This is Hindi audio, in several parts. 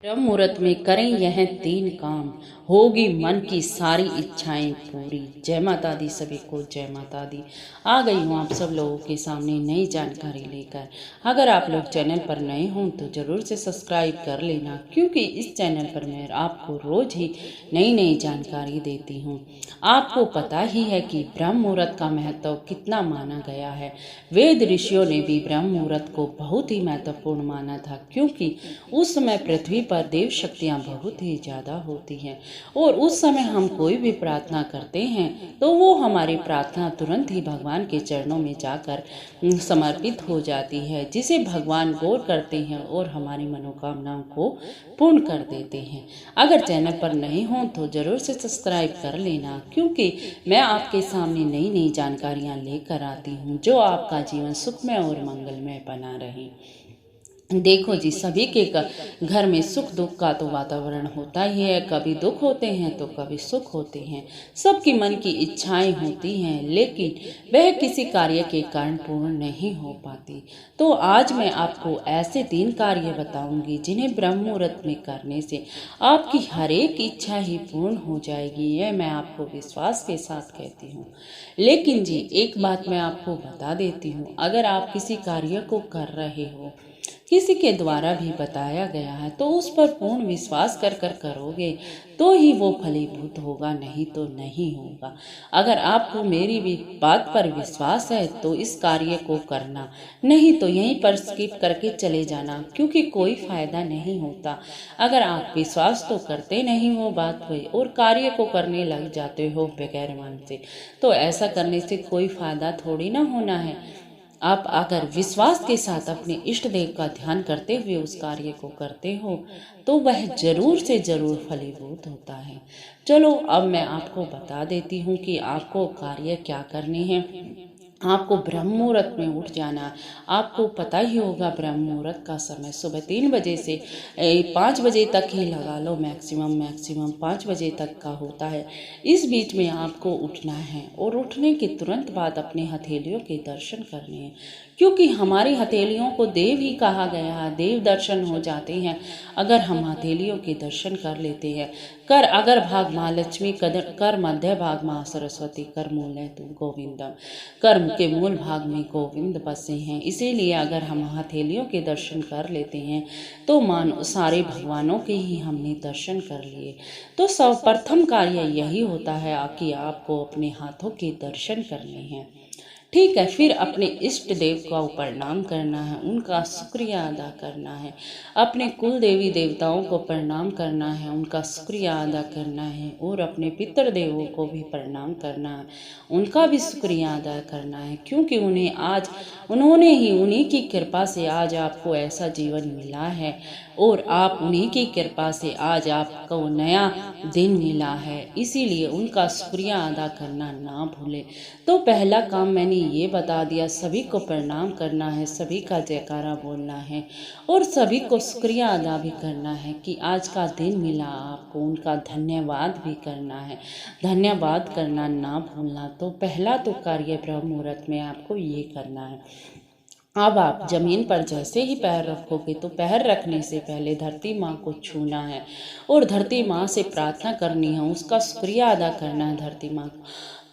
ब्रह्म मुहूर्त में करें यह 3 काम, होगी मन की सारी इच्छाएं पूरी। जय माता दी, सभी को जय माता दी। आ गई हूँ आप सब लोगों के सामने नई जानकारी लेकर। अगर आप लोग चैनल पर नए हों तो ज़रूर से सब्सक्राइब कर लेना, क्योंकि इस चैनल पर मैं आपको रोज़ ही नई नई जानकारी देती हूँ। आपको पता ही है कि ब्रह्म मुहूर्त का महत्व कितना माना गया है। वेद ऋषियों ने भी ब्रह्म मुहूर्त को बहुत ही महत्वपूर्ण माना था, क्योंकि उस समय पृथ्वी पर देव शक्तियाँ बहुत ही ज़्यादा होती हैं और उस समय हम कोई भी प्रार्थना करते हैं तो वो हमारी प्रार्थना तुरंत ही भगवान के चरणों में जाकर समर्पित हो जाती है, जिसे भगवान गौर करते हैं और हमारी मनोकामनाओं को पूर्ण कर देते हैं। अगर चैनल पर नए हों तो ज़रूर से सब्सक्राइब कर लेना, क्योंकि मैं आपके सामने नई नई जानकारियाँ लेकर आती हूँ जो आपका जीवन सुखमय और मंगलमय बना रहे। देखो जी, सभी के घर में सुख दुख का तो वातावरण होता ही है। कभी दुख होते हैं तो कभी सुख होते हैं। सबकी मन की इच्छाएं होती हैं, लेकिन वह किसी कार्य के कारण पूर्ण नहीं हो पाती। तो आज मैं आपको ऐसे 3 कार्य बताऊंगी जिन्हें ब्रह्म मुहूर्त में करने से आपकी हर एक इच्छा ही पूर्ण हो जाएगी। यह मैं आपको विश्वास के साथ कहती हूँ। लेकिन जी, एक बात मैं आपको बता देती हूँ, अगर आप किसी कार्य को कर रहे हो, किसी के द्वारा भी बताया गया है, तो उस पर पूर्ण विश्वास कर कर करोगे तो ही वो फलीभूत होगा, नहीं तो नहीं होगा। अगर आपको मेरी भी बात पर विश्वास है तो इस कार्य को करना, नहीं तो यहीं पर स्किप करके चले जाना, क्योंकि कोई फायदा नहीं होता। अगर आप विश्वास तो करते नहीं हो बात हुई और कार्य को करने लग जाते हो बगैर मन से, तो ऐसा करने से कोई फायदा थोड़ी ना होना है। आप अगर विश्वास के साथ अपने इष्ट देव का ध्यान करते हुए उस कार्य को करते हो तो वह जरूर से जरूर फलीभूत होता है। चलो अब मैं आपको बता देती हूँ कि आपको कार्य क्या करने हैं। आपको ब्रह्म मुहूर्त में उठ जाना। आपको पता ही होगा ब्रह्म मुहूर्त का समय सुबह 3 बजे से 5 बजे तक ही लगा लो, मैक्सिमम 5 बजे तक का होता है। इस बीच में आपको उठना है और उठने के तुरंत बाद अपने हथेलियों के दर्शन करने हैं, क्योंकि हमारी हथेलियों को देव ही कहा गया है। देव दर्शन हो जाते हैं अगर हम हथेलियों के दर्शन कर लेते हैं। कर अगर भाग माँ लक्ष्मी, कर मध्य भाग माँ सरस्वती, कर मूल है तू गोविंदम। कर्म के मूल भाग में गोविंद बसे हैं, इसीलिए अगर हम हथेलियों के दर्शन कर लेते हैं तो मान सारे भगवानों के ही हमने दर्शन कर लिए। तो सर्वप्रथम कार्य यही होता है कि आपको अपने हाथों के दर्शन करने हैं। ठीक है, फिर अपने इष्ट देव का प्रणाम करना है, उनका शुक्रिया अदा करना है। अपने कुल देवी देवताओं को प्रणाम करना है, उनका शुक्रिया अदा करना है। और अपने पितृ देवों को भी प्रणाम करना है, उनका भी शुक्रिया अदा करना है, क्योंकि उन्हीं की कृपा से आज आपको ऐसा जीवन मिला है और आप उन्हीं की कृपा से आज आपको नया दिन मिला है। इसीलिए उनका शुक्रिया अदा करना ना भूलें। तो पहला काम मैंने ये बता दिया, सभी को प्रणाम करना है, सभी का जयकारा बोलना है और सभी को शुक्रिया अदा भी करना है कि आज का दिन मिला आपको। उनका धन्यवाद भी करना है, धन्यवाद करना ना भूलना। तो पहला तो कार्य ब्रह्म मुहूर्त में आपको ये करना है। अब आप जमीन पर जैसे ही पैर रखोगे तो पैर रखने से पहले धरती माँ को छूना है और धरती माँ से प्रार्थना करनी है, उसका शुक्रिया अदा करना है धरती माँ को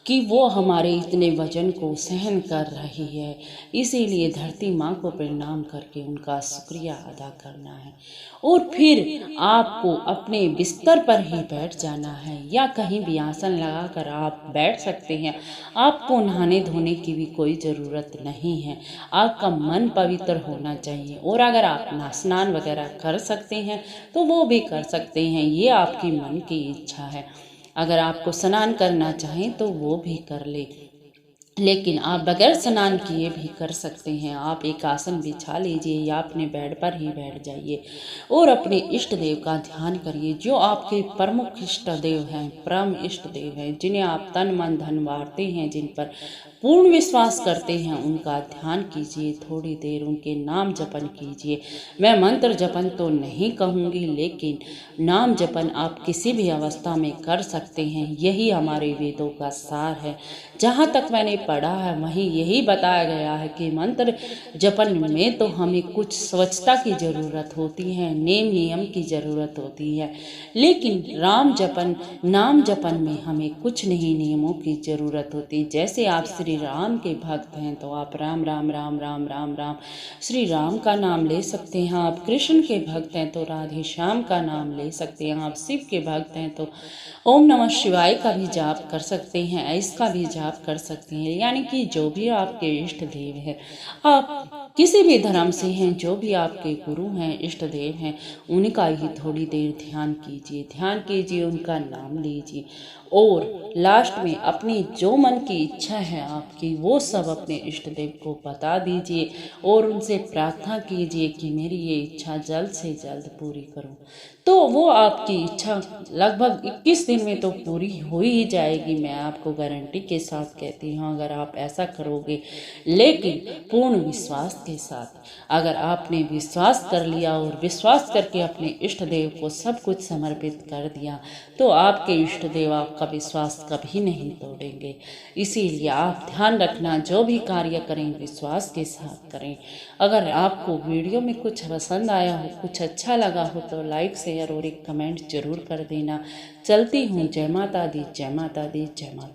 कि वो हमारे इतने वजन को सहन कर रही है। इसीलिए धरती माँ को प्रणाम करके उनका शुक्रिया अदा करना है। और फिर आपको अपने बिस्तर पर ही बैठ जाना है या कहीं भी आसन लगाकर आप बैठ सकते हैं। आपको नहाने धोने की भी कोई ज़रूरत नहीं है, आपका मन पवित्र होना चाहिए। और अगर आप स्नान वगैरह कर सकते हैं तो वो भी कर सकते हैं, ये आपकी मन की इच्छा है। अगर आपको स्नान करना चाहें तो वो भी कर ले, लेकिन आप बगैर स्नान किए भी कर सकते हैं। आप एक आसन बिछा लीजिए या अपने बेड पर ही बैठ जाइए और अपने इष्ट देव का ध्यान करिए, जो आपके प्रमुख इष्ट देव हैं, परम इष्ट देव हैं, जिन्हें आप तन मन धन वारते हैं, जिन पर पूर्ण विश्वास करते हैं, उनका ध्यान कीजिए। थोड़ी देर उनके नाम जपन कीजिए। मैं मंत्र जपन तो नहीं कहूँगी, लेकिन नाम जपन आप किसी भी अवस्था में कर सकते हैं। यही हमारे वेदों का सार है। जहाँ तक मैंने पढ़ा है वहीं यही बताया गया है कि मंत्र जपन में तो हमें कुछ स्वच्छता की ज़रूरत होती है, नेम नियम की ज़रूरत होती है, लेकिन नाम जपन में हमें कुछ नहीं नियमों की ज़रूरत होती। जैसे आप श्री राम के भक्त हैं तो आप राम राम राम राम राम राम श्री राम का नाम ले सकते हैं। आप कृष्ण के भक्त हैं तो राधे श्याम का नाम ले सकते हैं। आप शिव के भक्त हैं तो ओम नमः शिवाय का भी जाप कर सकते हैं, इसका भी जाप कर सकते हैं। यानी कि जो भी आपके इष्ट देव है, आप किसी भी धर्म से हैं, जो भी आपके गुरु हैं, इष्ट देव हैं, उनका ही थोड़ी देर ध्यान कीजिए, उनका नाम लीजिए और लास्ट में अपनी जो मन की इच्छा है आपकी वो सब अपने इष्ट देव को बता दीजिए और उनसे प्रार्थना कीजिए कि मेरी ये इच्छा जल्द से जल्द पूरी करो। तो वो आपकी इच्छा लगभग 21 दिन में तो पूरी हो ही जाएगी, मैं आपको गारंटी के साथ कहती हूँ, अगर आप ऐसा करोगे। लेकिन पूर्ण विश्वास के साथ, अगर आपने विश्वास कर लिया और विश्वास करके अपने इष्ट देव को सब कुछ समर्पित कर दिया तो आपके इष्ट देव आपका विश्वास कभी नहीं तोड़ेंगे। इसीलिए आप ध्यान रखना, जो भी कार्य करें विश्वास के साथ करें। अगर आपको वीडियो में कुछ पसंद आया हो, कुछ अच्छा लगा हो तो लाइक शेयर और एक कमेंट जरूर कर देना। चलती हूँ। जय माता दी, जय माता दी, जय माता।